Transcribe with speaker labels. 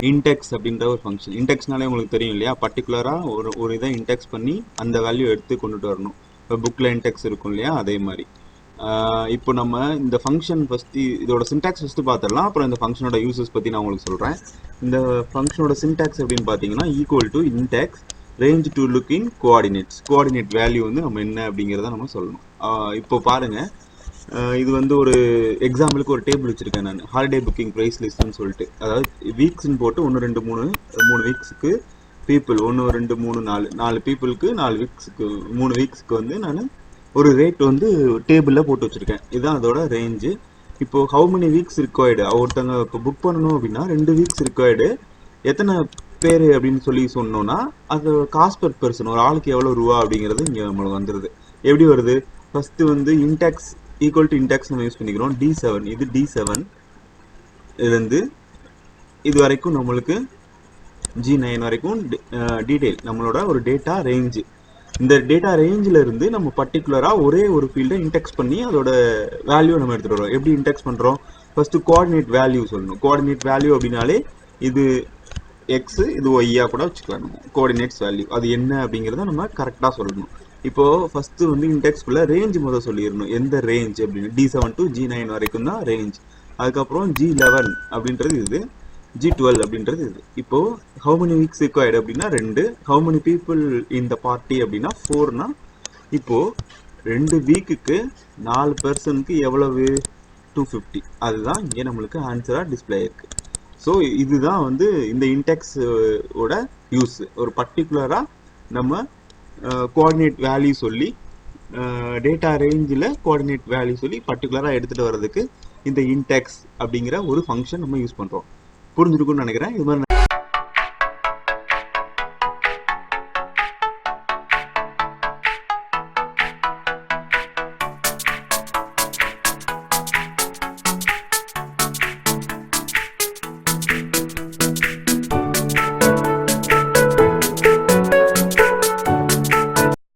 Speaker 1: Index அப்படின்ற ஒரு function. இன்டெக்ஸ்னாலே உங்களுக்கு தெரியும் இல்லையா, பர்டிகுலராக ஒரு இதை இன்டெக்ஸ் பண்ணி அந்த வேல்யூ எடுத்து கொண்டுட்டு வரணும். இப்போ புக்கில் இன்டெக்ஸ் இருக்கும் இல்லையா, அதே மாதிரி. இப்போ நம்ம இந்த ஃபங்க்ஷன் ஃபஸ்ட்டு இதோட சின்டாக்ஸ் ஃபஸ்ட்டு பார்த்துடலாம், அப்புறம் இந்த ஃபங்க்ஷனோட யூசஸ் பற்றி நான் உங்களுக்கு சொல்கிறேன். இந்த ஃபங்க்ஷனோட சின்டாக்ஸ் எப்படின்னு பார்த்தீங்கன்னா, equal to index range to look in coordinates. Coordinate value வந்து நம்ம என்ன அப்படிங்கிறத நம்ம சொல்லணும். இப்போ பாருங்கள், இது வந்து ஒரு எக்ஸாம்பிளுக்கு ஒரு டேபிள் வச்சுருக்கேன் நான், ஹாலிடே புக்கிங் ப்ரைஸ் லிஸ்ட்னு சொல்லிட்டு. அதாவது வீக்ஸ்ன்னு போட்டு 1 2 3 வீக்ஸுக்கு பீப்புள் 1 2 3 4 பீப்புளுக்கு 4 வீக்ஸுக்கு 3 வீக்ஸுக்கு வந்து நான் ஒரு ரேட் வந்து டேபிளில் போட்டு வச்சுருக்கேன். இதுதான் அதோட ரேஞ்சு. இப்போது ஹவு மெனி வீக்ஸ் ரிக்வயர்டு, ஒருத்தங்க இப்போ புக் பண்ணணும் அப்படின்னா 2 வீக்ஸ் ரிக்வயர்டு, எத்தனை பேர் அப்படின்னு சொல்லி சொன்னோன்னா அது காஸ்ட் பர் பர்சன், ஒரு ஆளுக்கு எவ்வளோ ரூபா அப்படிங்கிறது இங்கே நம்மளுக்கு வந்துடுது. எப்படி வருது, ஃபஸ்ட்டு வந்து இன்டெக்ஸ் ஈக்குவல் டு இன்டெக்ஸ் நம்ம யூஸ் பண்ணிக்கிறோம். D7, இது D7 இருந்து இது வரைக்கும் நம்மளுக்கு G9 வரைக்கும் டீட்டெயில், நம்மளோட ஒரு டேட்டா ரேஞ்சு. இந்த டேட்டா ரேஞ்சில் இருந்து நம்ம பர்டிகுலராக ஒரே ஒரு ஃபீல்டை இன்டெக்ஸ் பண்ணி அதோட வேல்யூ நம்ம எடுத்துகிட்டு வரோம். எப்படி இன்டெக்ஸ் பண்ணுறோம், ஃபஸ்ட்டு கோஆர்டினேட் வேல்யூ சொல்லணும். கோஆர்டினேட் வேல்யூ அப்படின்னாலே இது எக்ஸு இது ஒய்யாக கூட வச்சுக்கலாம். நம்ம கோஆர்டினேட்ஸ் வேல்யூ அது என்ன அப்படிங்கிறத நம்ம கரெக்டாக சொல்லணும். இப்போது ஃபஸ்ட்டு வந்து இன்டெக்ஸ்குள்ளே ரேஞ்ச் முதல் சொல்லிடணும், எந்த ரேஞ்ச் அப்படின்னு. D7 to G9 வரைக்கும் தான் ரேஞ்ச். அதுக்கப்புறம் G11 அப்படின்றது இது, G12 அப்படின்றது இது. இப்போது ஹவு மெனி வீக்ஸ் ரிக்வயர்டு அப்படின்னா 2, ஹவு மெனி பீப்புள் இந்த பார்ட்டி அப்படின்னா 4னா, இப்போது 2 வீக்குக்கு 4 பர்சனுக்கு எவ்வளவு, 250. அதுதான் இங்கே நம்மளுக்கு ஆன்சராக டிஸ்பிளே இருக்குது. ஸோ இதுதான் வந்து இந்த இன்டெக்ஸோட யூஸ். ஒரு பர்டிகுலராக நம்ம கோஆர்டினேட் வேல்யூ சொல்லி டேட்டா ரேஞ்சில் கோஆர்டினேட் வேல்யூ சொல்லி பர்டிகுலராக எடுத்துகிட்டு வர்றதுக்கு இந்த இன்டெக்ஸ் அப்படிங்கிற ஒரு ஃபங்க்ஷன் நம்ம யூஸ் பண்ணுறோம். புரிஞ்சிருக்குன்னு நினைக்கிறேன். இது மாதிரி